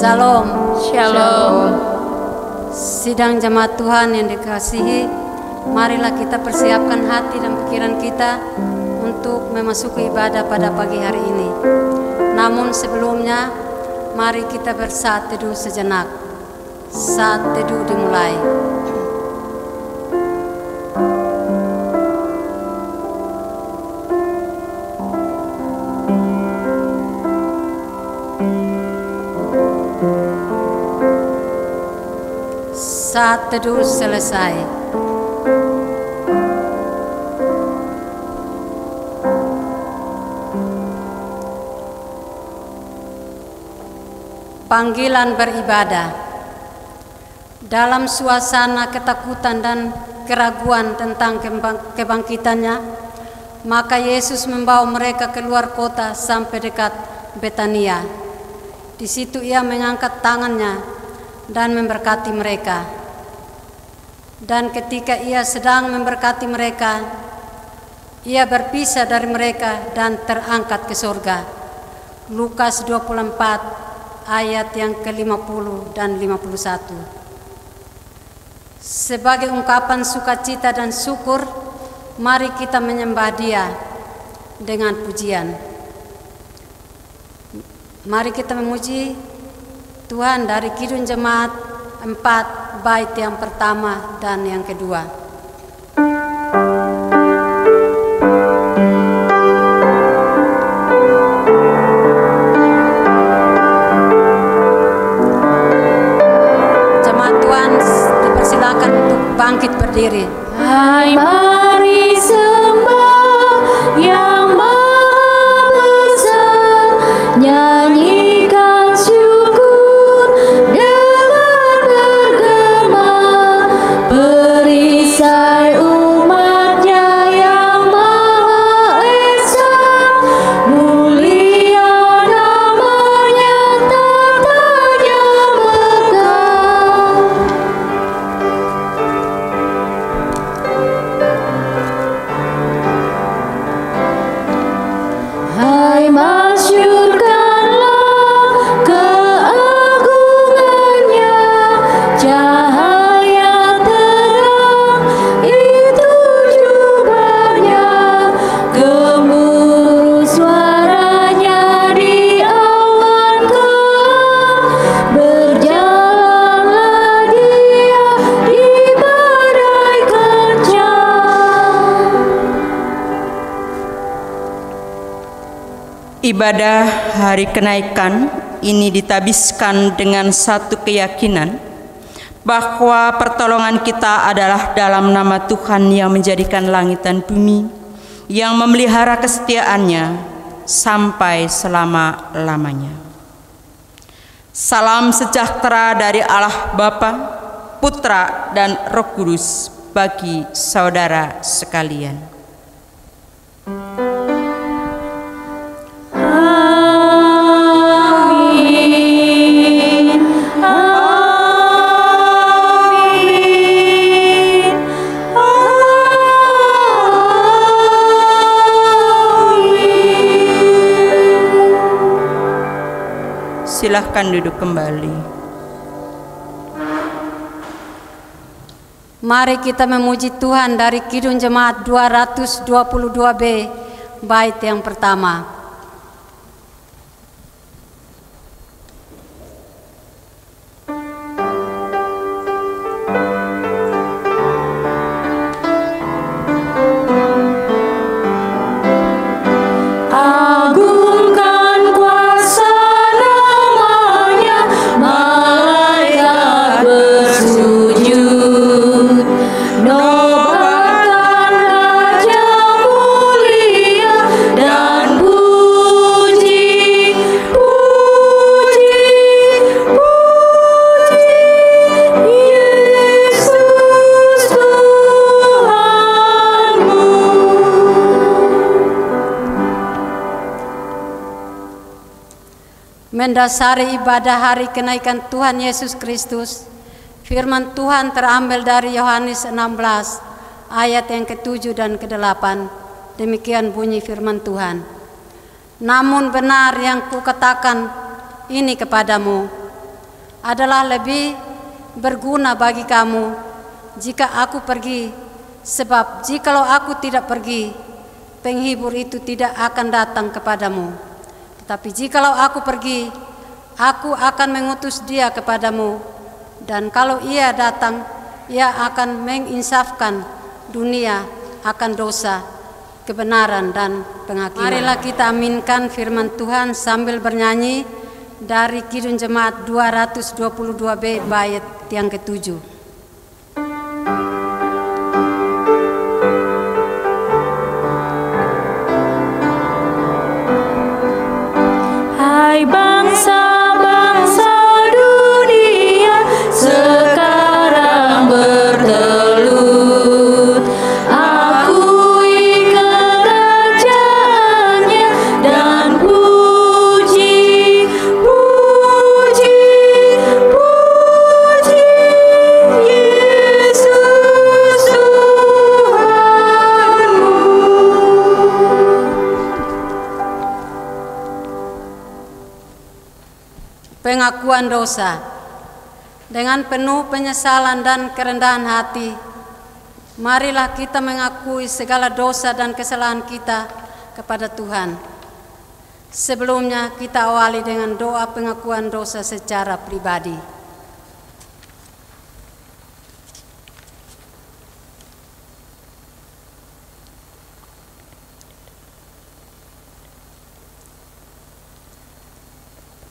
Shalom. Shalom. Sidang jemaat Tuhan yang dikasihi, marilah kita persiapkan hati dan pikiran kita untuk memasuki ibadah pada pagi hari ini. Namun sebelumnya, mari kita bersaat teduh sejenak. Saat teduh dimulai. Saat teduh selesai. Panggilan beribadah. Dalam suasana ketakutan dan keraguan tentang kebangkitannya, maka Yesus membawa mereka keluar kota sampai dekat Betania. Di situ ia mengangkat tangannya dan memberkati mereka. Dan ketika ia sedang memberkati mereka, ia berpisah dari mereka dan terangkat ke surga. Lukas 24 ayat yang ke-50 dan 51. Sebagai ungkapan sukacita dan syukur, mari kita menyembah Dia dengan pujian. Mari kita memuji Tuhan dari Kidung Jemaat 4 bait yang pertama dan yang kedua. Jemaat Tuhan dipersilakan untuk bangkit berdiri. Hai, mari sembah yang Maha Besar, nyanyikan syukur dengan bergema, perisai umatnya yang Maha Esa, mulia namanya, tahtanya megah. Hai, masyurkanlah keagungannya, cahaya terang itu jubahnya, gemuruh suaranya di awan gelap, berjalanlah Dia di badai kencang. Ibadah hari kenaikan ini ditabiskan dengan satu keyakinan bahwa pertolongan kita adalah dalam nama Tuhan yang menjadikan langit dan bumi, yang memelihara kesetiaannya sampai selama-lamanya. Salam sejahtera dari Allah Bapa, Putra, dan Roh Kudus bagi saudara sekalian. Amin. Amin. Amin. Silahkan duduk kembali. Mari kita memuji Tuhan dari Kidung Jemaat 222B bait yang pertama. Agungkan kuasa namanya, malaikat bersujud, nobatkan Raja mulia dan puji, puji, puji Yesus Tuhanmu. Mendasari ibadah hari kenaikan Tuhan Yesus Kristus, firman Tuhan terambil dari Yohanes 16 ayat yang ke-7 dan ke-8. Demikian bunyi firman Tuhan. Namun benar yang kukatakan ini kepadamu, adalah lebih berguna bagi kamu jika aku pergi, sebab jikalau aku tidak pergi, penghibur itu tidak akan datang kepadamu. Tetapi jikalau aku pergi, aku akan mengutus dia kepadamu, dan kalau ia datang, ia akan menginsafkan dunia akan dosa, kebenaran, dan penghakiman. Marilah kita aminkan firman Tuhan sambil bernyanyi dari Kidung Jemaat 222B bait yang ke-7. Hai bangsa-bangsa dunia sekarang bertelut, akui kerajaannya dan puji, puji, puji Yesus Tuhanmu. Pengakuan dosa. Dengan penuh penyesalan dan kerendahan hati, marilah kita mengakui segala dosa dan kesalahan kita kepada Tuhan. Sebelumnya kita awali dengan doa pengakuan dosa secara pribadi.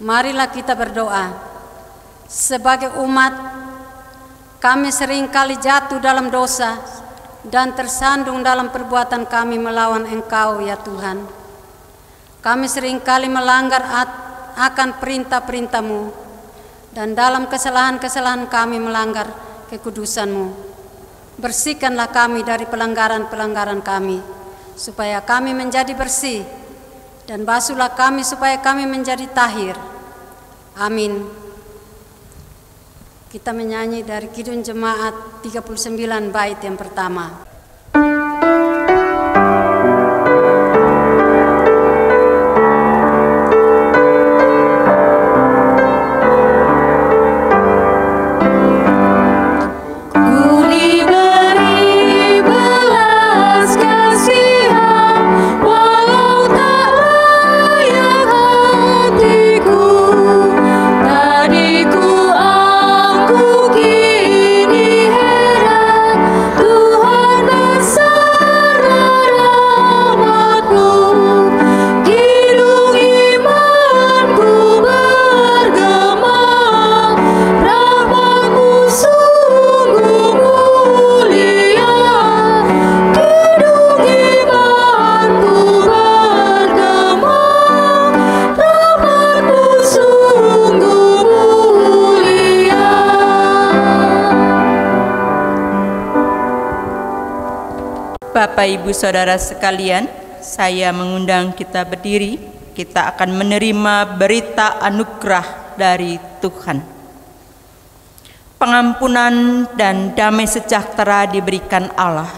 Marilah kita berdoa. Sebagai umat, kami seringkali jatuh dalam dosa dan tersandung dalam perbuatan kami melawan Engkau, ya Tuhan. Kami seringkali melanggar akan perintah-perintah-Mu, dan dalam kesalahan-kesalahan kami melanggar kekudusan-Mu. Bersihkanlah kami dari pelanggaran-pelanggaran kami, supaya kami menjadi bersih, dan basuhlah kami supaya kami menjadi tahir. Amin. Kita menyanyi dari Kidung Jemaat 39 bait yang pertama. Bapak Ibu Saudara sekalian, saya mengundang kita berdiri. Kita akan menerima berita anugerah dari Tuhan. Pengampunan dan damai sejahtera diberikan Allah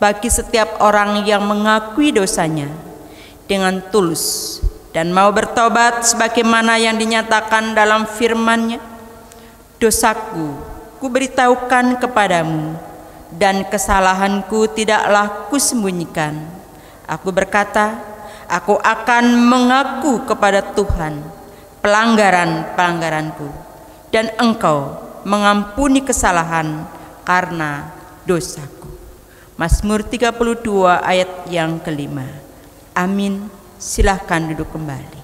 bagi setiap orang yang mengakui dosanya dengan tulus dan mau bertobat sebagaimana yang dinyatakan dalam firman-Nya. Dosaku kuberitahukan kepadamu, dan kesalahanku tidaklah kusembunyikan. Aku berkata, aku akan mengaku kepada Tuhan pelanggaran-pelanggaranku, dan Engkau mengampuni kesalahan karena dosaku. Mazmur 32 ayat yang kelima. Amin. Silahkan duduk kembali.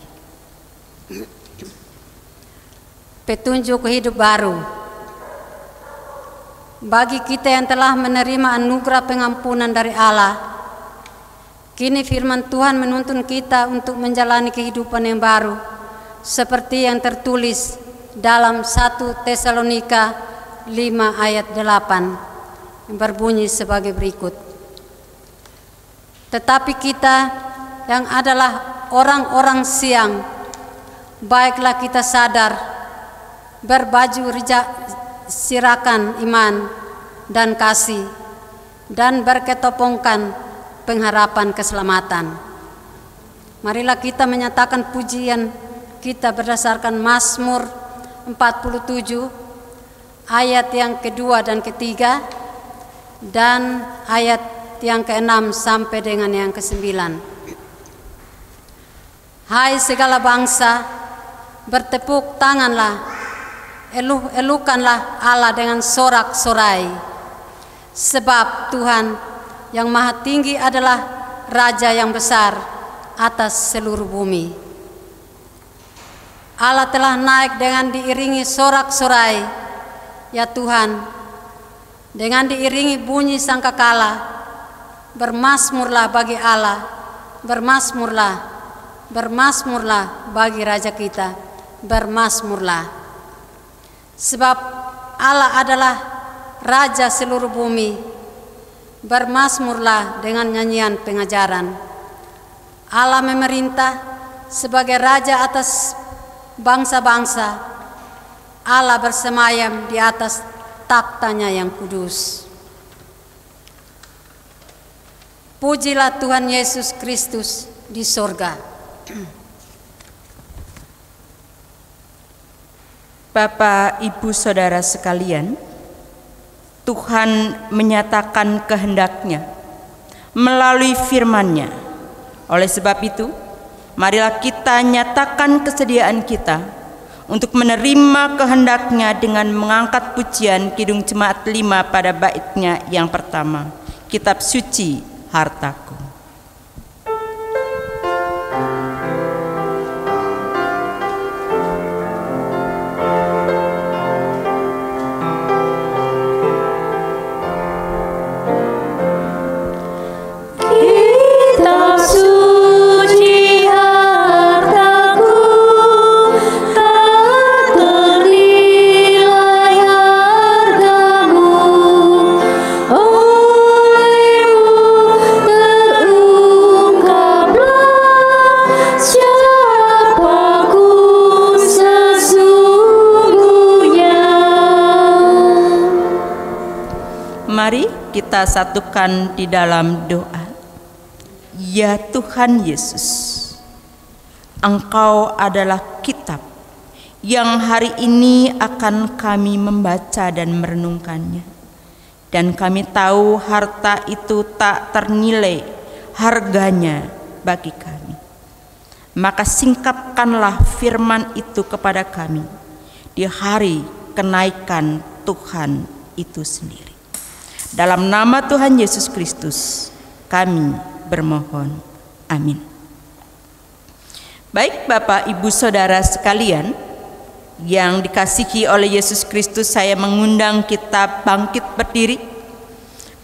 Petunjuk hidup baru. Bagi kita yang telah menerima anugerah pengampunan dari Allah, kini firman Tuhan menuntun kita untuk menjalani kehidupan yang baru, seperti yang tertulis dalam 1 Tesalonika 5 ayat 8, yang berbunyi sebagai berikut. Tetapi kita yang adalah orang-orang siang, baiklah kita sadar, berbaju sirakan iman dan kasih, dan berketopongkan pengharapan keselamatan. Marilah kita menyatakan pujian kita berdasarkan Mazmur 47 ayat yang kedua dan ketiga, dan ayat yang ke-6 sampai dengan yang ke-9. Hai segala bangsa, bertepuk tanganlah, elukanlah Allah dengan sorak-sorai, sebab Tuhan yang Maha Tinggi adalah Raja yang besar atas seluruh bumi. Allah telah naik dengan diiringi sorak-sorai, ya Tuhan, dengan diiringi bunyi sangkakala. Bermasmurlah bagi Allah, bermasmurlah, bermasmurlah bagi Raja kita, bermasmurlah. Sebab Allah adalah Raja seluruh bumi. Bermasmurlah dengan nyanyian pengajaran. Allah memerintah sebagai Raja atas bangsa-bangsa. Allah bersemayam di atas taktanya yang kudus. Pujilah Tuhan Yesus Kristus di sorga. Bapak, Ibu, Saudara sekalian, Tuhan menyatakan kehendak-Nya melalui firman-Nya. Oleh sebab itu, marilah kita nyatakan kesediaan kita untuk menerima kehendak-Nya dengan mengangkat pujian Kidung Jemaat 5 pada baitnya yang pertama, Kitab Suci Hartaku. Kitab suci hartaku, tak ternilai hargamu. Olehmu terungkaplah siapaku sesungguhnya. Mari kita satukan di dalam doa. Ya Tuhan Yesus, Engkau adalah kitab yang hari ini akan kami membaca dan merenungkannya. Dan kami tahu harta itu tak ternilai harganya bagi kami. Maka singkapkanlah firman itu kepada kami di hari kenaikan Tuhan itu sendiri. Dalam nama Tuhan Yesus Kristus kami bermohon. Amin. Baik Bapak, Ibu, Saudara sekalian yang dikasihi oleh Yesus Kristus, saya mengundang kita bangkit berdiri.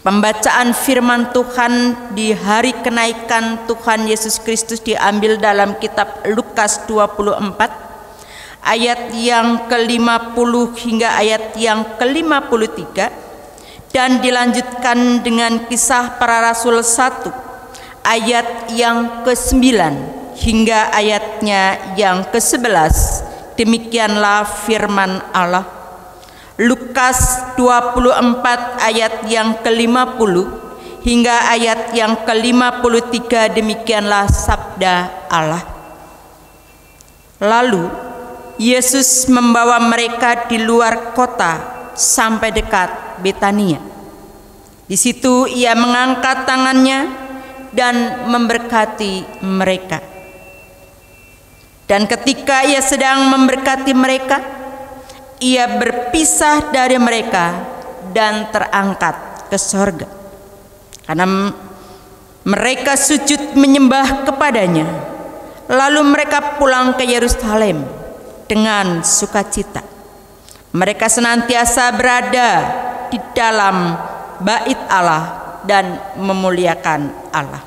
Pembacaan firman Tuhan di hari kenaikan Tuhan Yesus Kristus diambil dalam kitab Lukas 24 ayat yang ke-50 hingga ayat yang ke-53, dan dilanjutkan dengan Kisah Para Rasul 1 ayat yang ke-9 hingga ayatnya yang ke-11. Demikianlah firman Allah. Lukas 24 ayat yang ke-50 hingga ayat yang ke-53, demikianlah sabda Allah. Lalu Yesus membawa mereka di luar kota sampai dekat Betania. Di situ Ia mengangkat tangannya dan memberkati mereka. Dan ketika Ia sedang memberkati mereka, Ia berpisah dari mereka dan terangkat ke sorga. Karena mereka sujud menyembah kepadanya, lalu mereka pulang ke Yerusalem dengan sukacita. Mereka senantiasa berada di dalam bait Allah dan memuliakan Allah.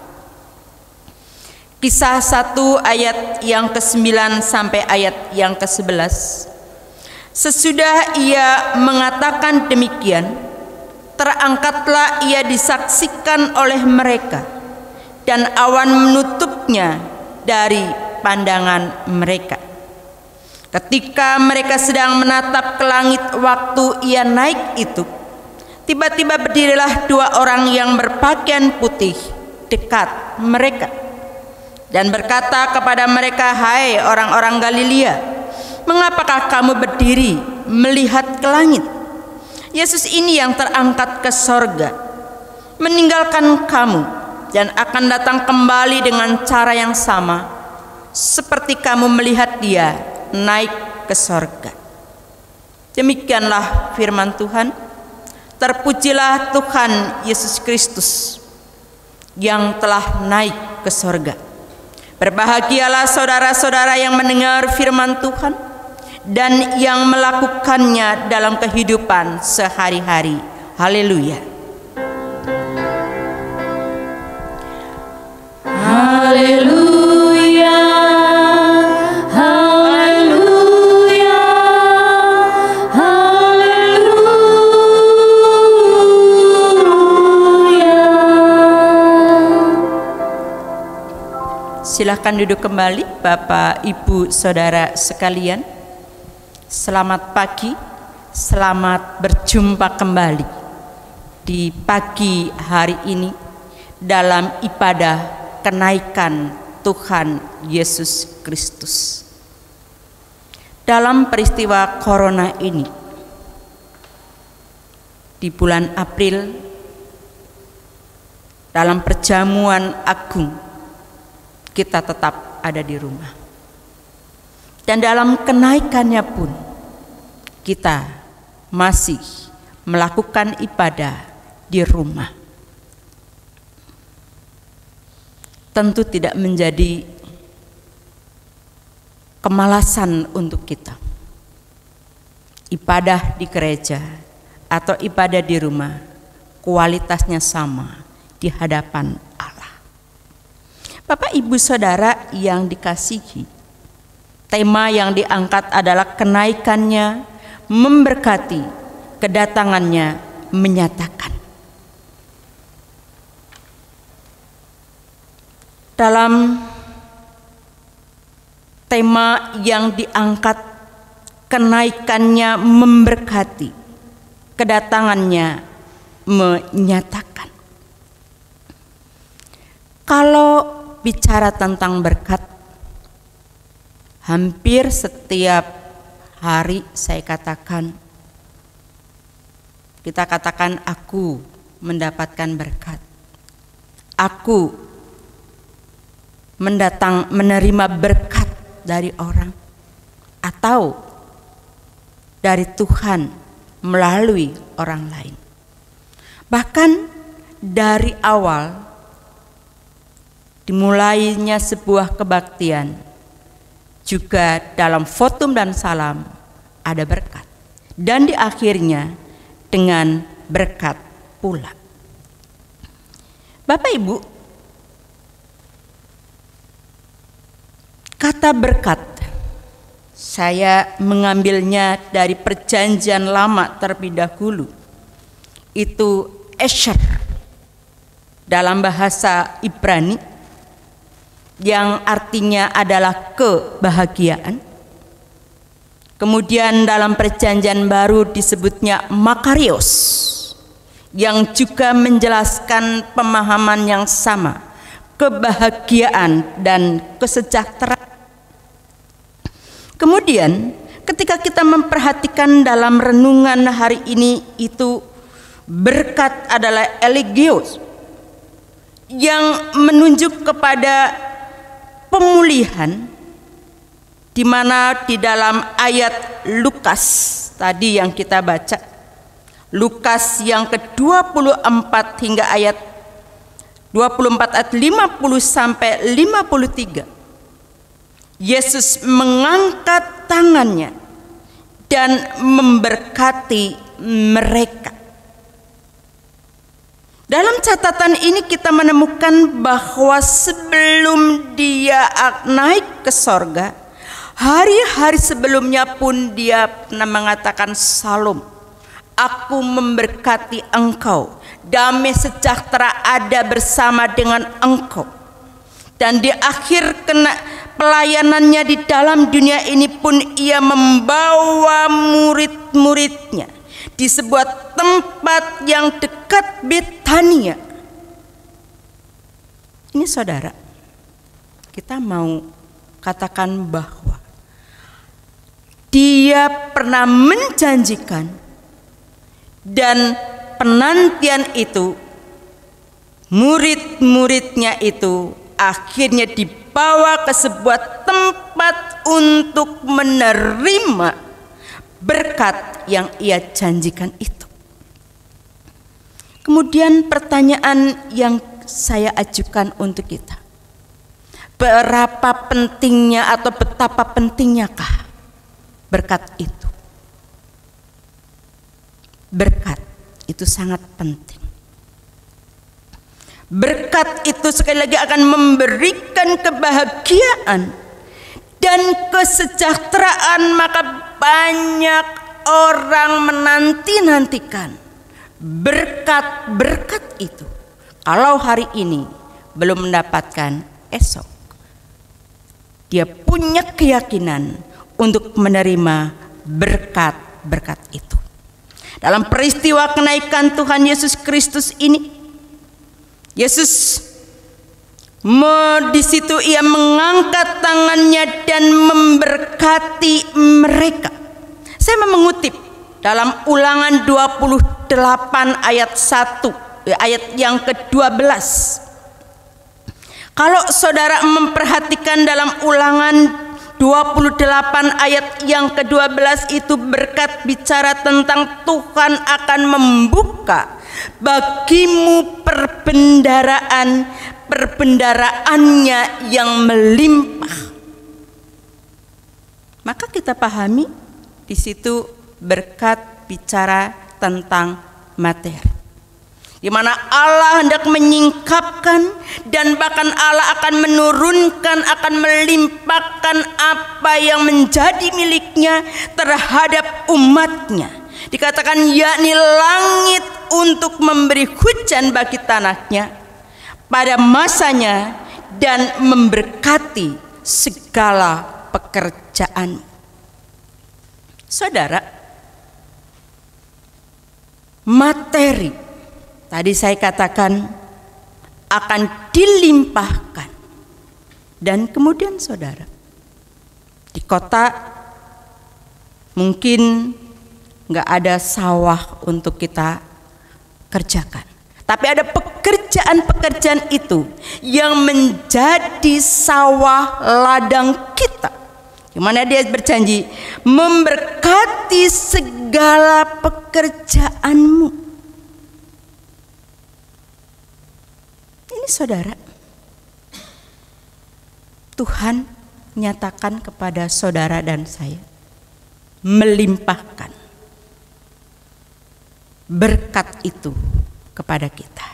Kisah 1 ayat yang ke-9 sampai ayat yang ke-11. Sesudah Ia mengatakan demikian, terangkatlah Ia disaksikan oleh mereka, dan awan menutupnya dari pandangan mereka. Ketika mereka sedang menatap ke langit waktu Ia naik itu, tiba-tiba berdirilah 2 orang yang berpakaian putih dekat mereka dan berkata kepada mereka, "Hai orang-orang Galilea, mengapakah kamu berdiri melihat ke langit? Yesus ini yang terangkat ke sorga, meninggalkan kamu dan akan datang kembali dengan cara yang sama seperti kamu melihat dia naik ke sorga. Demikianlah firman Tuhan. Terpujilah Tuhan Yesus Kristus yang telah naik ke sorga. Berbahagialah saudara-saudara yang mendengar firman Tuhan dan yang melakukannya dalam kehidupan sehari-hari. Haleluya. Haleluya, haleluya, haleluya. Silakan duduk kembali Bapak, Ibu, Saudara sekalian. Selamat pagi, selamat berjumpa kembali di pagi hari ini dalam ibadah kenaikan Tuhan Yesus Kristus. Dalam peristiwa corona ini, di bulan April, dalam perjamuan agung, kita tetap ada di rumah. Dan dalam kenaikannya pun, kita masih melakukan ibadah di rumah. Tentu tidak menjadi kemalasan untuk kita. Ibadah di gereja atau ibadah di rumah, kualitasnya sama di hadapan Allah. Bapak, Ibu, Saudara yang dikasihi, tema yang diangkat adalah kenaikannya memberkati, kedatangannya menyatakan. Dalam tema yang diangkat, kenaikannya memberkati, kedatangannya menyatakan. Kalau bicara tentang berkat, hampir setiap hari kita katakan aku mendapatkan berkat, aku menerima berkat dari orang atau dari Tuhan melalui orang lain. Bahkan dari awal dimulainya sebuah kebaktian, juga dalam votum dan salam ada berkat, dan di akhirnya dengan berkat pula. Bapak Ibu, kata berkat saya mengambilnya dari Perjanjian Lama terlebih dahulu. Itu esher dalam bahasa Ibrani, yang artinya adalah kebahagiaan. Kemudian dalam Perjanjian Baru disebutnya makarios, yang juga menjelaskan pemahaman yang sama, kebahagiaan dan kesejahteraan. Kemudian ketika kita memperhatikan dalam renungan hari ini, itu berkat adalah elegios, yang menunjuk kepada pemulihan, di mana di dalam ayat Lukas tadi yang kita baca, Lukas yang ke-24 hingga ayat 24 ayat 50 sampai 53, Yesus mengangkat tangannya dan memberkati mereka. Dalam catatan ini kita menemukan bahwa sebelum dia naik ke sorga, hari-hari sebelumnya pun dia pernah mengatakan, "Salam, aku memberkati engkau, damai sejahtera ada bersama dengan engkau." Dan di akhir pelayanannya di dalam dunia ini pun ia membawa murid-muridnya di sebuah tempat yang dekat Betania. Ini saudara, kita mau katakan bahwa Dia pernah menjanjikan, dan penantian itu murid-muridnya itu akhirnya dibawa ke sebuah tempat untuk menerima berkat yang ia janjikan itu. Kemudian pertanyaan yang saya ajukan untuk kita, berapa pentingnya atau betapa pentingnyakah berkat itu? Berkat itu sangat penting. Berkat itu sekali lagi akan memberikan kebahagiaan dan kesejahteraan, maka banyak orang menanti-nantikan berkat-berkat itu. Kalau hari ini belum mendapatkan, esok dia punya keyakinan untuk menerima berkat-berkat itu. Dalam peristiwa kenaikan Tuhan Yesus Kristus ini, Yesus di situ ia mengangkat tangannya dan memberkati mereka. Saya mau mengutip dalam Ulangan 28 ayat 1, ayat yang ke-12. Kalau saudara memperhatikan dalam Ulangan 28 ayat yang ke-12 itu, berkat bicara tentang Tuhan akan membuka bagimu perbendaraannya yang melimpah. Maka kita pahami di situ berkat bicara tentang materi, di mana Allah hendak menyingkapkan dan bahkan Allah akan menurunkan, akan melimpahkan apa yang menjadi miliknya terhadap umatnya. Dikatakan yakni langit untuk memberi hujan bagi tanahnya pada masanya dan memberkati segala pekerjaan. Saudara, materi tadi saya katakan akan dilimpahkan. Dan kemudian saudara, di kota mungkin nggak ada sawah untuk kita kerjakan, tapi ada pekerjaan-pekerjaan itu yang menjadi sawah ladang kita, di mana dia berjanji memberkati segala pekerjaanmu. Ini saudara, Tuhan nyatakan kepada saudara dan saya, melimpahkan berkat itu kepada kita.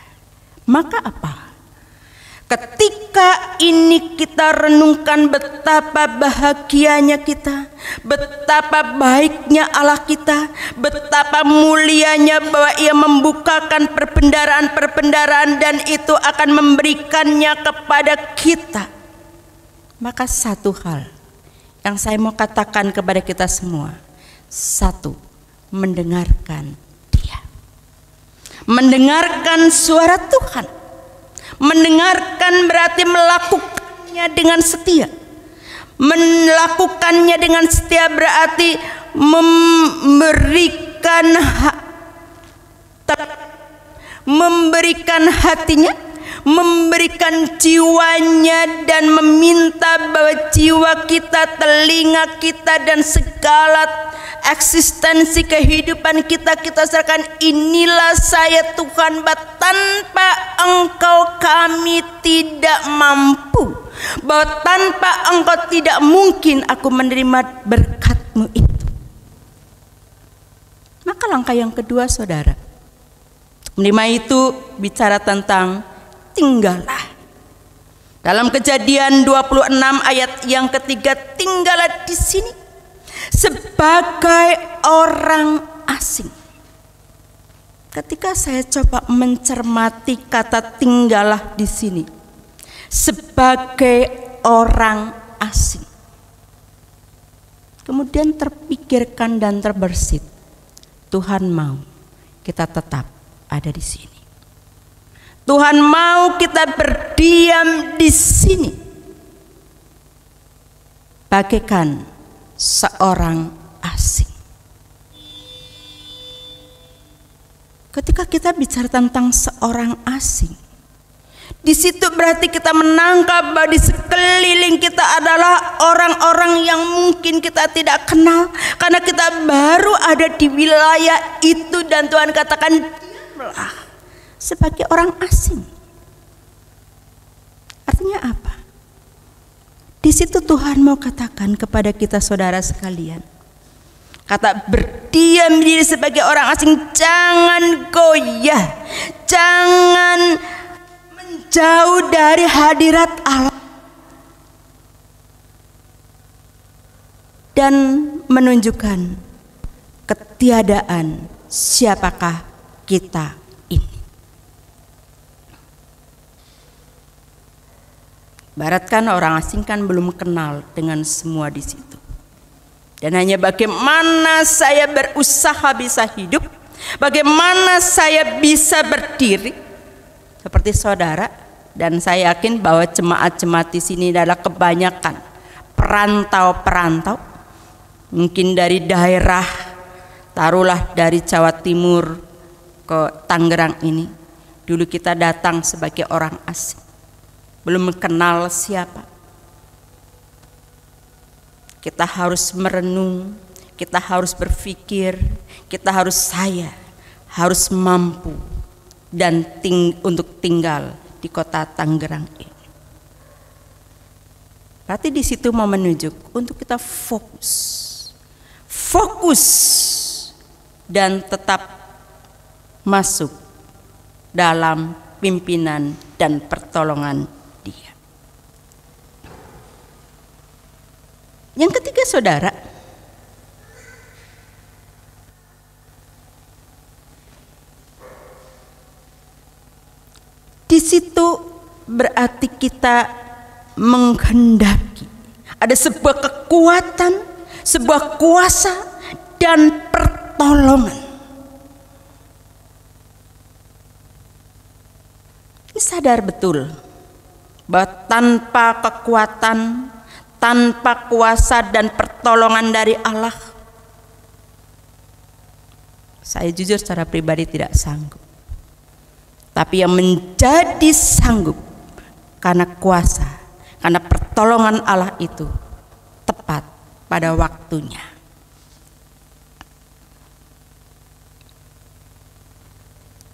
Maka apa? Ketika ini kita renungkan betapa bahagianya kita, betapa baiknya Allah kita, betapa mulianya bahwa Ia membukakan perbendaharaan-perbendaharaan dan itu akan memberikannya kepada kita. Maka satu hal yang saya mau katakan kepada kita semua, satu, mendengarkan Dia, mendengarkan suara Tuhan. Mendengarkan berarti melakukannya dengan setia. Melakukannya dengan setia berarti memberikan hatinya, memberikan jiwanya, dan meminta bahwa jiwa kita, telinga kita, dan segala eksistensi kehidupan kita serahkan. Inilah saya Tuhan, tanpa Engkau kami tidak mampu, bahwa tanpa Engkau tidak mungkin aku menerima berkat-Mu itu. Maka langkah yang kedua saudara, menerima itu bicara tentang tinggallah. Dalam Kejadian 26 ayat yang ketiga, tinggallah di sini sebagai orang asing. Ketika saya coba mencermati kata tinggallah di sini sebagai orang asing, kemudian terpikirkan dan terbersit, Tuhan mau kita tetap ada di sini. Tuhan mau kita berdiam di sini bagaikan seorang asing. Ketika kita bicara tentang seorang asing, di situ berarti kita menangkap bahwa di sekeliling kita adalah orang-orang yang mungkin kita tidak kenal, karena kita baru ada di wilayah itu, dan Tuhan katakan diamlah sebagai orang asing. Artinya apa? Di situ Tuhan mau katakan kepada kita saudara sekalian, kata berdiam diri sebagai orang asing, jangan goyah, jangan menjauh dari hadirat Allah, dan menunjukkan ketiadaan siapakah kita ini. Barat kan orang asing kan belum kenal dengan semua di situ. Dan hanya bagaimana saya berusaha bisa hidup, bagaimana saya bisa berdiri seperti saudara, dan saya yakin bahwa jemaat-jemaat di sini adalah kebanyakan perantau-perantau, mungkin dari daerah, taruhlah dari Jawa Timur ke Tangerang ini. Dulu kita datang sebagai orang asing, belum kenal siapa. Kita harus merenung, kita harus berpikir, kita harus mampu dan untuk tinggal di kota Tangerang ini. Berarti di situ mau menunjuk untuk kita fokus dan tetap masuk dalam pimpinan dan pertolongan Dia. Yang ketiga saudara, di situ berarti kita menghendaki ada sebuah kekuatan, sebuah kuasa dan pertolongan. Ini sadar betul bahwa tanpa kekuatan, tanpa kuasa dan pertolongan dari Allah, saya jujur secara pribadi tidak sanggup. Tapi yang menjadi sanggup karena kuasa, karena pertolongan Allah itu tepat pada waktunya.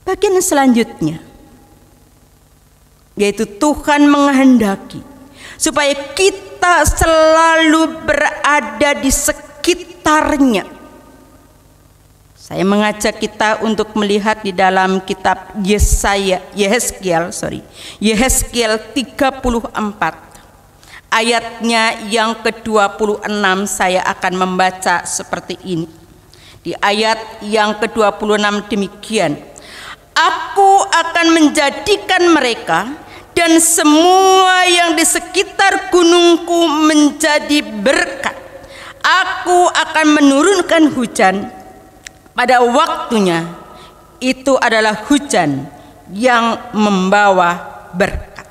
Bagian selanjutnya, yaitu Tuhan menghendaki supaya kita selalu berada di sekitarnya. Saya mengajak kita untuk melihat di dalam kitab Yehezkiel 34 ayatnya yang ke-26. Saya akan membaca seperti ini. Di ayat yang ke-26 demikian, Aku akan menjadikan mereka dan semua yang di sekitar gunungku menjadi berkat. Aku akan menurunkan hujan pada waktunya, itu adalah hujan yang membawa berkat.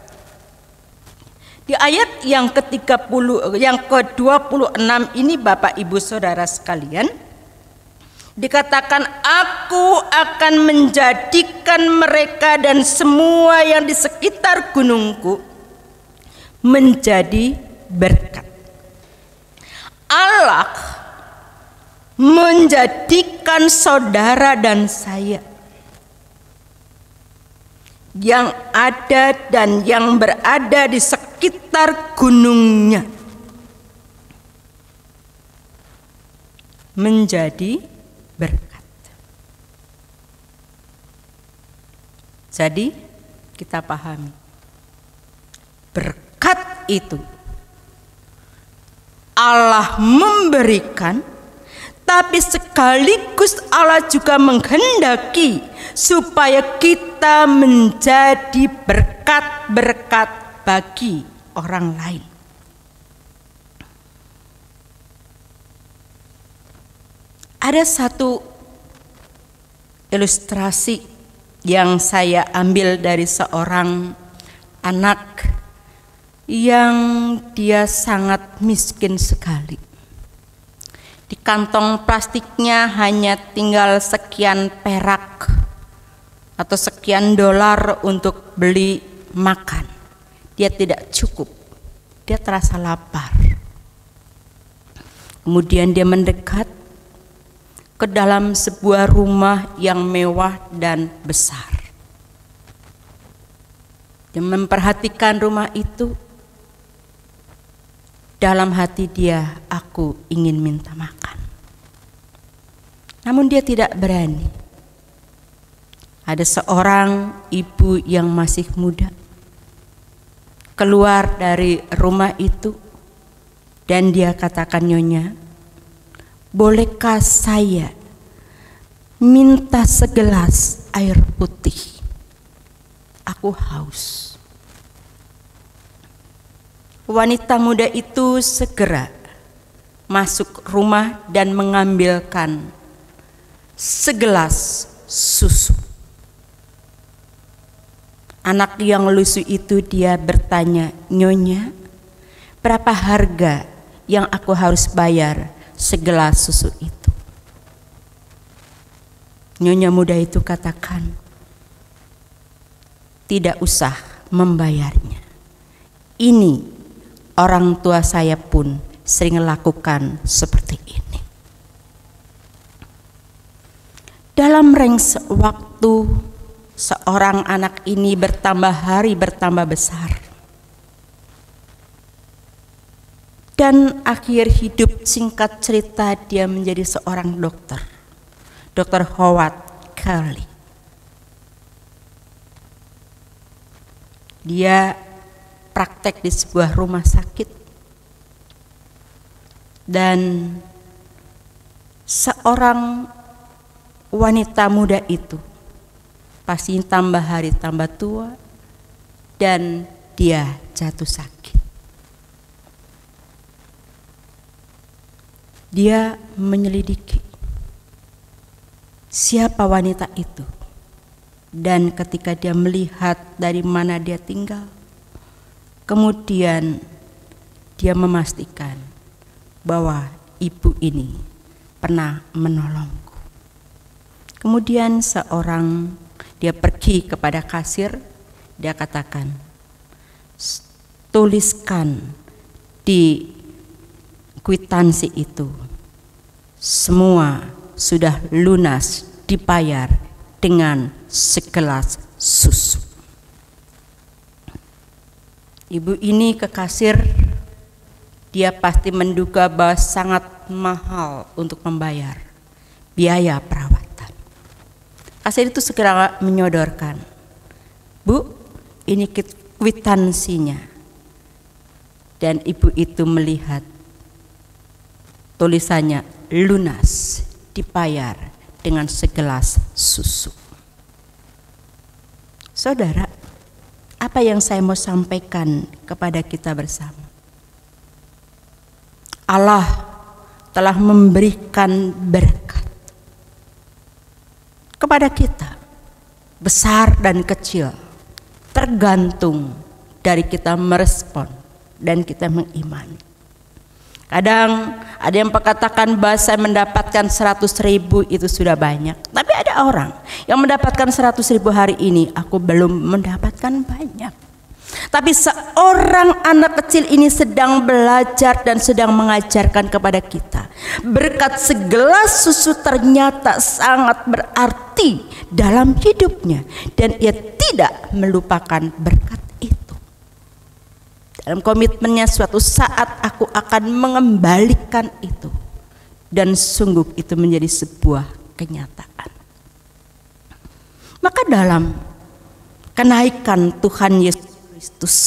Di ayat yang ke-26 ini Bapak Ibu Saudara sekalian, dikatakan aku akan menjadikan mereka dan semua yang di sekitar gunungku menjadi berkat. Allah menjadikan saudara dan saya yang ada dan yang berada di sekitar gunungnya menjadi berkat. Jadi kita pahami, berkat itu Allah memberikan, tapi sekaligus Allah juga menghendaki supaya kita menjadi berkat-berkat bagi orang lain. Ada satu ilustrasi yang saya ambil dari seorang anak yang dia sangat miskin sekali. Di kantong plastiknya hanya tinggal sekian perak atau sekian dolar untuk beli makan. Dia tidak cukup. Dia terasa lapar. Kemudian dia mendekat ke dalam sebuah rumah yang mewah dan besar. Dia memperhatikan rumah itu. Dalam hati dia, aku ingin minta makan. Namun dia tidak berani. Ada seorang ibu yang masih muda keluar dari rumah itu dan dia katakan, "Nyonya, bolehkah saya minta segelas air putih? Aku haus." Wanita muda itu segera masuk rumah dan mengambilkan segelas susu. Anak yang lusuh itu dia bertanya, "Nyonya, berapa harga yang aku harus bayar segelas susu itu?" Nyonya muda itu katakan, "Tidak usah membayarnya. Ini orang tua saya pun sering lakukan seperti ini." Dalam range waktu seorang anak ini bertambah hari bertambah besar. Dan akhir hidup, singkat cerita, dia menjadi seorang dokter. Dr. Howard Carey. Dia praktek di sebuah rumah sakit. Dan seorang wanita muda itu pasti tambah hari tambah tua dan dia jatuh sakit. Dia menyelidiki siapa wanita itu, dan ketika dia melihat dari mana dia tinggal, kemudian dia memastikan bahwa ibu ini pernah menolongku. Kemudian dia pergi kepada kasir, dia katakan, "Tuliskan di kwitansi itu, semua sudah lunas dibayar dengan segelas susu." Ibu ini ke kasir, dia pasti menduga bahwa sangat mahal untuk membayar biaya perawatan. Kasir itu segera menyodorkan, "Bu, ini kwitansinya." Dan ibu itu melihat tulisannya, lunas dibayar dengan segelas susu. Saudara, apa yang saya mau sampaikan kepada kita bersama? Allah telah memberikan berkat kepada kita, besar dan kecil, tergantung dari kita merespon dan kita mengimani. Kadang ada yang mengatakan bahwa saya mendapatkan 100.000 itu sudah banyak. Tapi ada orang yang mendapatkan 100.000 hari ini, aku belum mendapatkan banyak. Tapi seorang anak kecil ini sedang belajar dan sedang mengajarkan kepada kita. Berkat segelas susu ternyata sangat berarti dalam hidupnya. Dan ia tidak melupakan berkat itu. Dalam komitmennya, suatu saat aku akan mengembalikan itu. Dan sungguh itu menjadi sebuah kenyataan. Maka dalam kenaikan Tuhan Yesus Kristus,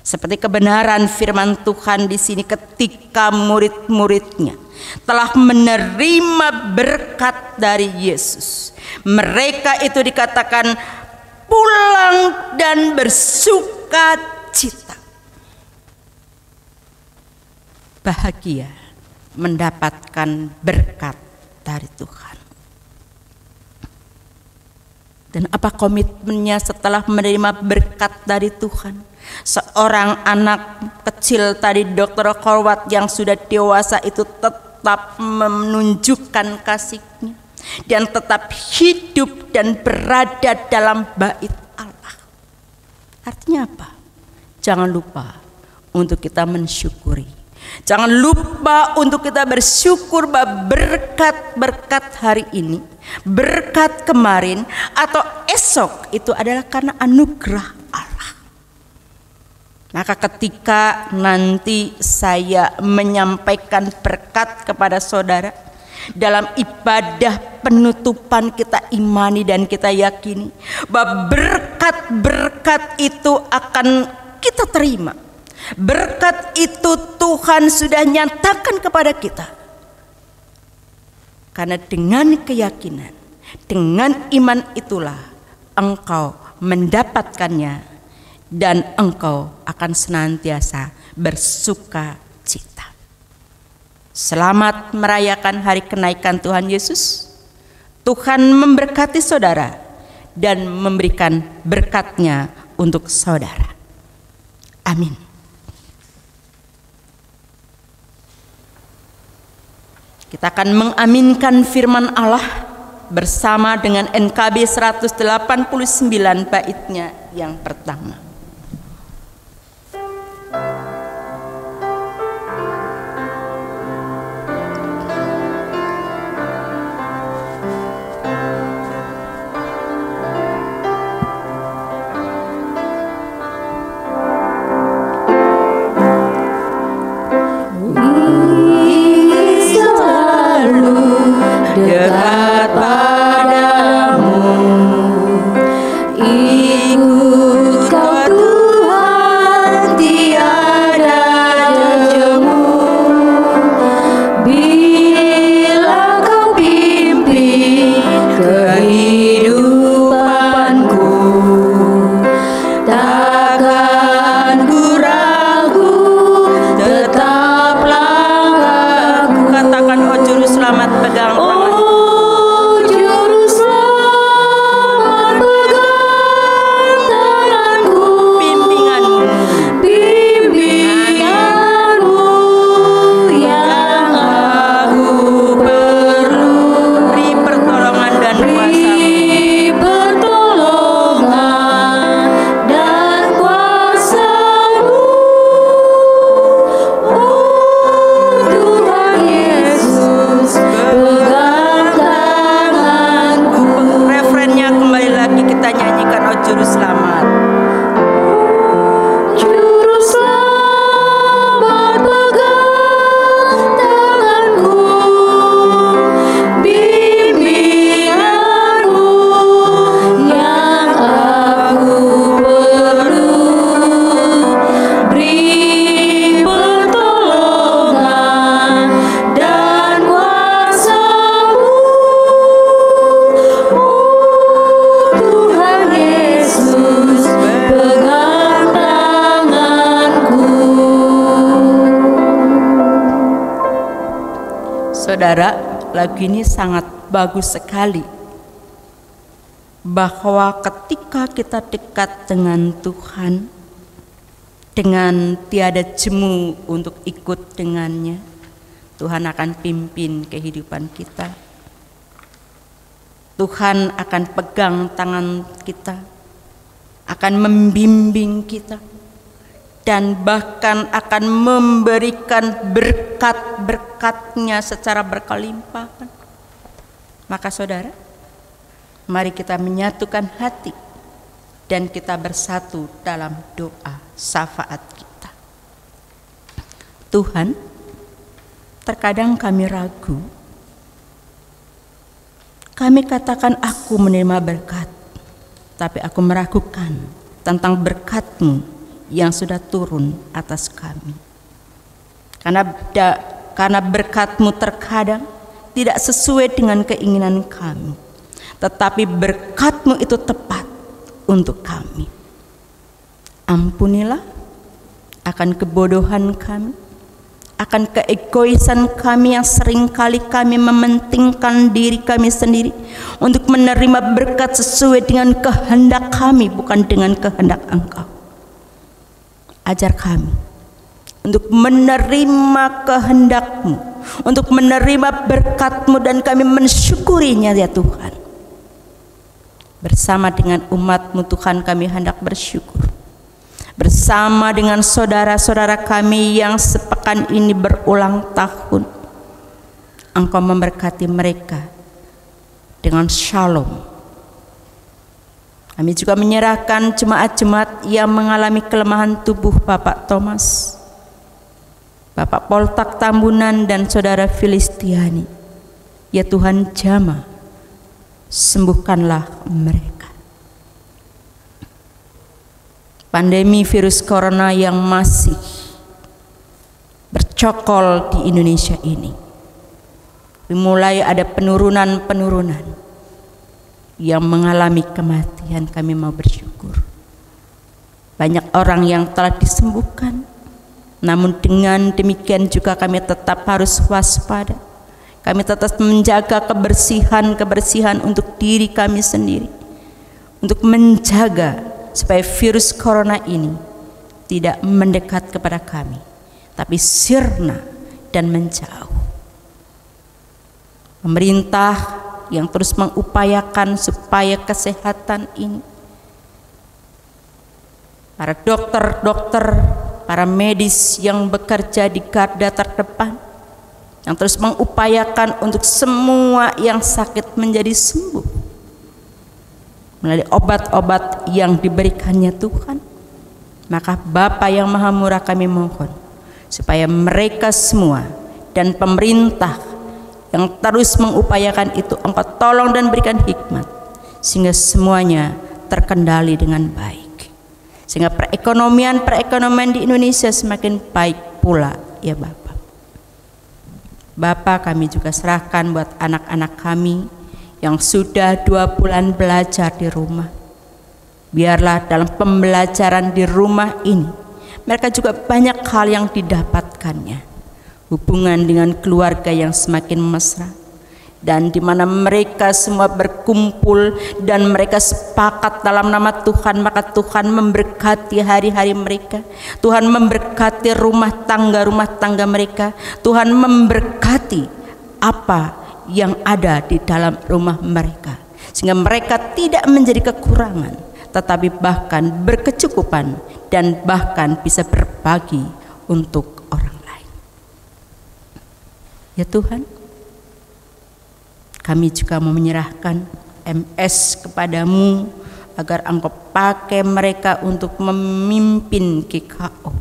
seperti kebenaran firman Tuhan di sini, ketika murid-muridnya telah menerima berkat dari Yesus, mereka itu dikatakan pulang dan bersuka cita. Bahagia mendapatkan berkat dari Tuhan. Dan apa komitmennya setelah menerima berkat dari Tuhan? Seorang anak kecil tadi, Dr. Howard yang sudah dewasa itu tetap tetap menunjukkan kasih-Nya dan tetap hidup dan berada dalam bait Allah. Artinya apa? Jangan lupa untuk kita mensyukuri. Jangan lupa untuk kita bersyukur bahwa berkat-berkat hari ini, berkat kemarin atau esok itu adalah karena anugerah Allah. Maka ketika nanti saya menyampaikan berkat kepada saudara dalam ibadah penutupan, kita imani dan kita yakini bahwa berkat-berkat itu akan kita terima. Berkat itu Tuhan sudah nyatakan kepada kita. Karena dengan keyakinan, dengan iman itulah engkau mendapatkannya dan engkau akan senantiasa bersuka cita. Selamat merayakan hari kenaikan Tuhan Yesus. Tuhan memberkati saudara dan memberikan berkat-Nya untuk saudara. Amin. Kita akan mengaminkan firman Allah bersama dengan NKB 189 baitnya yang pertama. Dekat padamu, ikut kau Tuhan, tiada jemu. Bila kau pimpin kehidupanku, takkan ku ragu, tetap langkahku. Katakan, oh juru selamat, pegang tangan. Saudara, lagu ini sangat bagus sekali, bahwa ketika kita dekat dengan Tuhan, dengan tiada jemu untuk ikut dengannya, Tuhan akan pimpin kehidupan kita. Tuhan akan pegang tangan kita, akan membimbing kita, dan bahkan akan memberikan berkat-berkat-Nya secara berkelimpahan. Maka saudara, mari kita menyatukan hati dan kita bersatu dalam doa syafaat kita. Tuhan, terkadang kami ragu. Kami katakan aku menerima berkat, tapi aku meragukan tentang berkat-Mu yang sudah turun atas kami. Karena berkat-Mu terkadang tidak sesuai dengan keinginan kami, tetapi berkat-Mu itu tepat untuk kami. Ampunilah akan kebodohan kami, akan keegoisan kami yang seringkali kami mementingkan diri kami sendiri untuk menerima berkat sesuai dengan kehendak kami, bukan dengan kehendak Engkau. Ajar kami untuk menerima kehendak-Mu, untuk menerima berkat-Mu, dan kami mensyukurinya ya Tuhan. Bersama dengan umat-Mu Tuhan, kami hendak bersyukur. Bersama dengan saudara-saudara kami yang sepekan ini berulang tahun, Engkau memberkati mereka dengan shalom. Kami juga menyerahkan jemaat-jemaat yang mengalami kelemahan tubuh, Bapak Thomas, Bapak Poltak Tambunan, dan Saudara Filistiani. Ya Tuhan, jamah, sembuhkanlah mereka. Pandemi virus corona yang masih bercokol di Indonesia ini, mulai ada penurunan yang mengalami kematian. Kami mau bersyukur. Banyak orang yang telah disembuhkan, namun dengan demikian juga kami tetap harus waspada. Kami tetap menjaga kebersihan untuk diri kami sendiri, untuk menjaga supaya virus corona ini tidak mendekat kepada kami, tapi sirna dan menjauh. Pemerintah yang terus mengupayakan supaya kesehatan ini, para dokter, para medis yang bekerja di garda terdepan, yang terus mengupayakan untuk semua yang sakit menjadi sembuh melalui obat-obat yang diberikannya Tuhan. Maka Bapa yang Maha Murah, kami mohon supaya mereka semua dan pemerintah yang terus mengupayakan itu, Engkau tolong dan berikan hikmat sehingga semuanya terkendali dengan baik, sehingga perekonomian di Indonesia semakin baik pula ya Bapak. Bapak, kami juga serahkan buat anak-anak kami yang sudah 2 bulan belajar di rumah. Biarlah dalam pembelajaran di rumah ini mereka juga banyak hal yang didapatkannya, hubungan dengan keluarga yang semakin mesra, dan di mana mereka semua berkumpul dan mereka sepakat dalam nama Tuhan, maka Tuhan memberkati hari-hari mereka. Tuhan memberkati rumah tangga mereka. Tuhan memberkati apa yang ada di dalam rumah mereka, sehingga mereka tidak menjadi kekurangan, tetapi bahkan berkecukupan dan bahkan bisa berbagi untuk orang lain. Ya Tuhan, kami juga mau menyerahkan MS kepadamu agar Engkau pakai mereka untuk memimpin GKO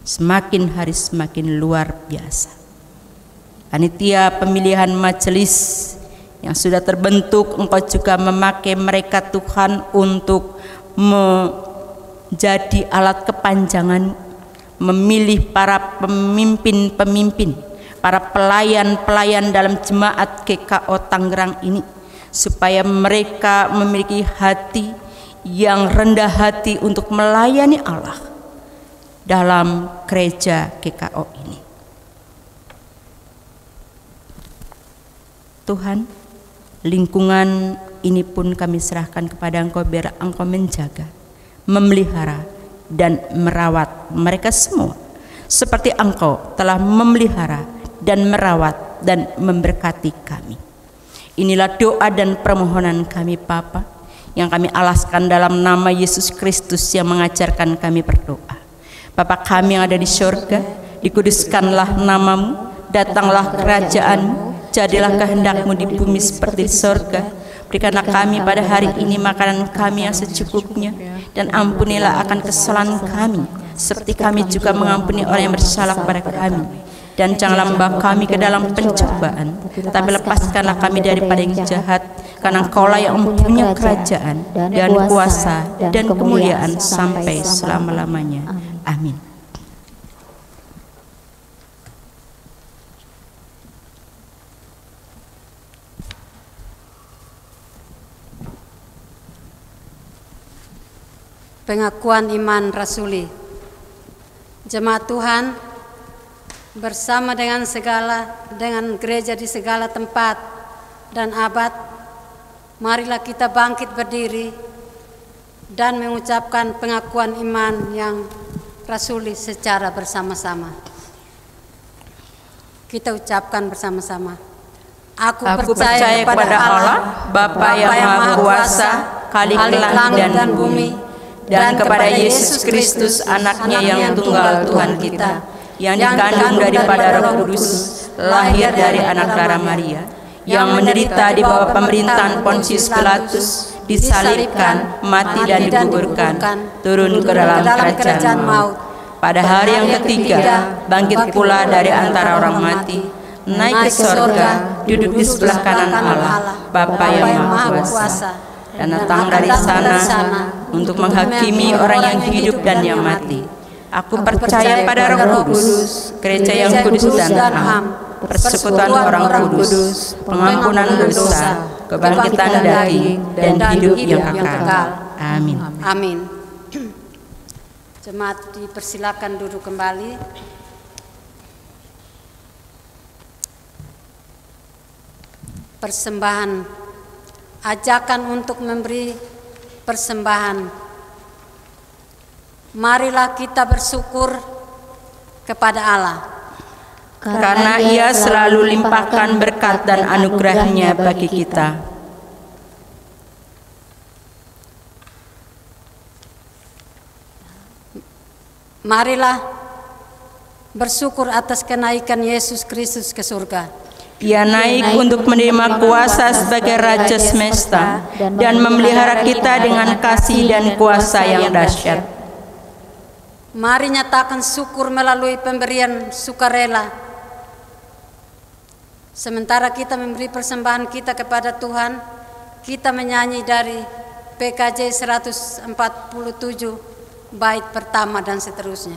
semakin hari semakin luar biasa. Panitia pemilihan majelis yang sudah terbentuk, Engkau juga memakai mereka Tuhan untuk menjadi alat kepanjangan, memilih para pemimpin, para pelayan dalam jemaat GKO Tangerang ini, supaya mereka memiliki hati yang rendah hati untuk melayani Allah dalam gereja GKO ini. Tuhan, lingkungan ini pun kami serahkan kepada Engkau, biar Engkau menjaga, memelihara dan merawat mereka semua seperti Engkau telah memelihara dan merawat dan memberkati kami. Inilah doa dan permohonan kami Bapa, yang kami alaskan dalam nama Yesus Kristus yang mengajarkan kami berdoa. Bapa kami yang ada di surga, dikuduskanlah namamu, datanglah kerajaan-Mu, jadilah kehendak-Mu di bumi seperti di surga. Berikanlah kami pada hari ini makanan kami yang secukupnya, dan ampunilah akan kesalahan kami seperti kami juga mengampuni orang yang bersalah kepada kami. Dan janganlah membawa kami ke dalam pencobaan, tapi lepaskanlah kami daripada yang jahat, karena Engkaulah yang mempunyai kerajaan dan kuasa dan kemuliaan sampai selama-lamanya. Amin. Pengakuan iman rasuli. Jemaat Tuhan, bersama dengan gereja di segala tempat dan abad, marilah kita bangkit berdiri dan mengucapkan pengakuan iman yang rasuli secara bersama-sama. Kita ucapkan bersama-sama. Aku percaya kepada Allah, Bapa yang Maha Kuasa, Khalik langit dan bumi, dan kepada Yesus Kristus, anaknya yang tunggal Tuhan kita, yang dikandung daripada Roh Kudus, lahir dari anak darah Maria, yang menderita di bawah pemerintahan Pontius Pilatus, disalibkan, mati dan dikuburkan, turun ke dalam kerajaan maut. Pada hari yang ketiga, bangkit pula dari antara orang mati, naik ke sorga, duduk di sebelah kanan Allah, Bapa yang Maha Kuasa, dan datang dari sana untuk menghakimi orang yang hidup dan yang mati. Aku percaya pada Roh Kudus, gereja yang kudus dan am, persekutuan orang kudus, pengampunan dosa, kebangkitan daging, dan hidup yang kekal. Amin. Amin. Jemaat dipersilakan duduk kembali. Persembahan, ajakan untuk memberi persembahan. Marilah kita bersyukur kepada Allah, karena Ia selalu limpahkan berkat dan anugerah-Nya bagi kita. Marilah bersyukur atas kenaikan Yesus Kristus ke surga. Ia naik untuk menerima kuasa sebagai Raja semesta dan memelihara kita dengan kasih dan kuasa yang dahsyat. Mari nyatakan syukur melalui pemberian sukarela. Sementara kita memberi persembahan kita kepada Tuhan, kita menyanyi dari PKJ 147 bait pertama dan seterusnya.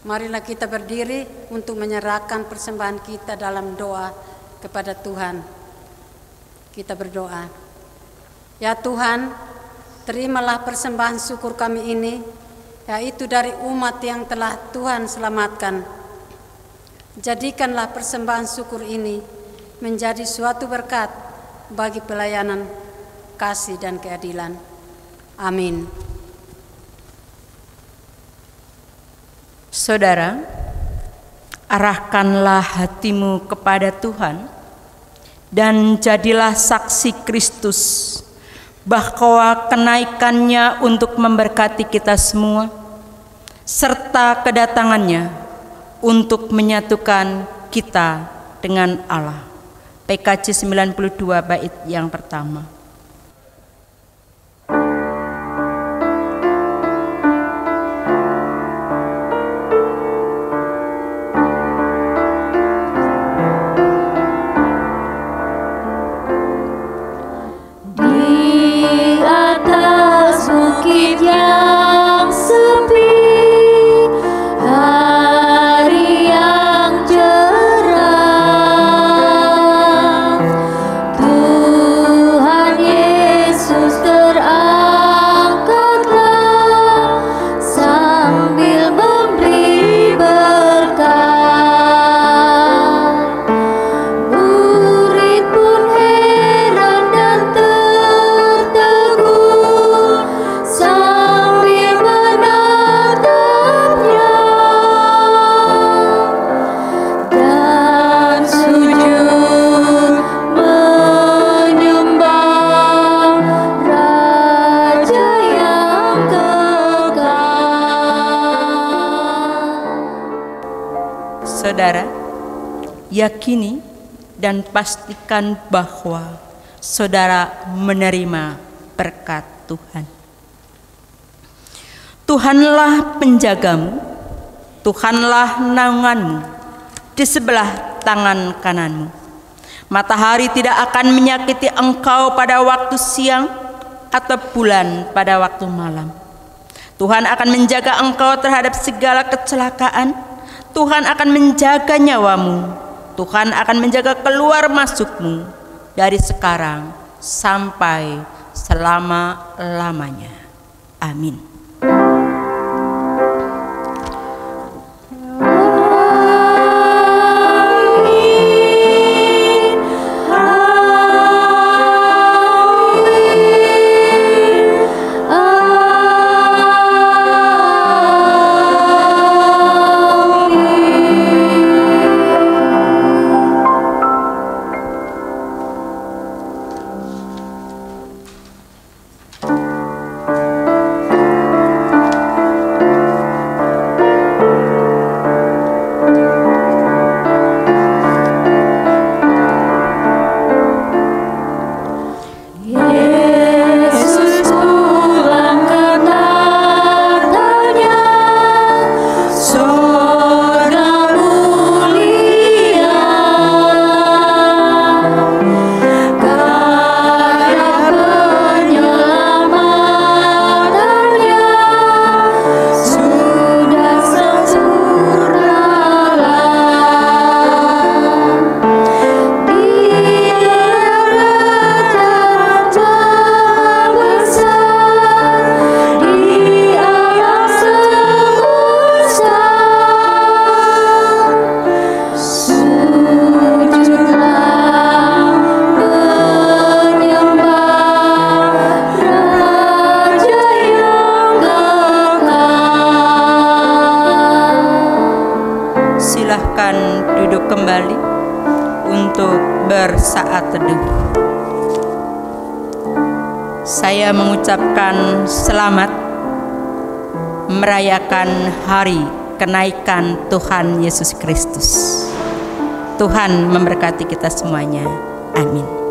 Marilah kita berdiri untuk menyerahkan persembahan kita dalam doa kepada Tuhan. Kita berdoa. Ya Tuhan, terimalah persembahan syukur kami ini, yaitu dari umat yang telah Tuhan selamatkan. Jadikanlah persembahan syukur ini menjadi suatu berkat bagi pelayanan kasih dan keadilan. Amin. Saudara, arahkanlah hatimu kepada Tuhan dan jadilah saksi Kristus bahwa kenaikannya untuk memberkati kita semua serta kedatangannya untuk menyatukan kita dengan Allah. PKJ 92 bait yang pertama. Saudara, yakini dan pastikan bahwa saudara menerima berkat Tuhan. Tuhanlah penjagamu Tuhanlah naunganmu, di sebelah tangan kananmu. Matahari tidak akan menyakiti engkau pada waktu siang, atau bulan pada waktu malam. Tuhan akan menjaga engkau terhadap segala kecelakaan. Tuhan akan menjaga nyawamu. Tuhan akan menjaga keluar masukmu dari sekarang sampai selama-lamanya. Amin. Silahkan duduk kembali untuk bersaat teduh. Saya mengucapkan selamat merayakan hari kenaikan Tuhan Yesus Kristus. Tuhan memberkati kita semuanya. Amin.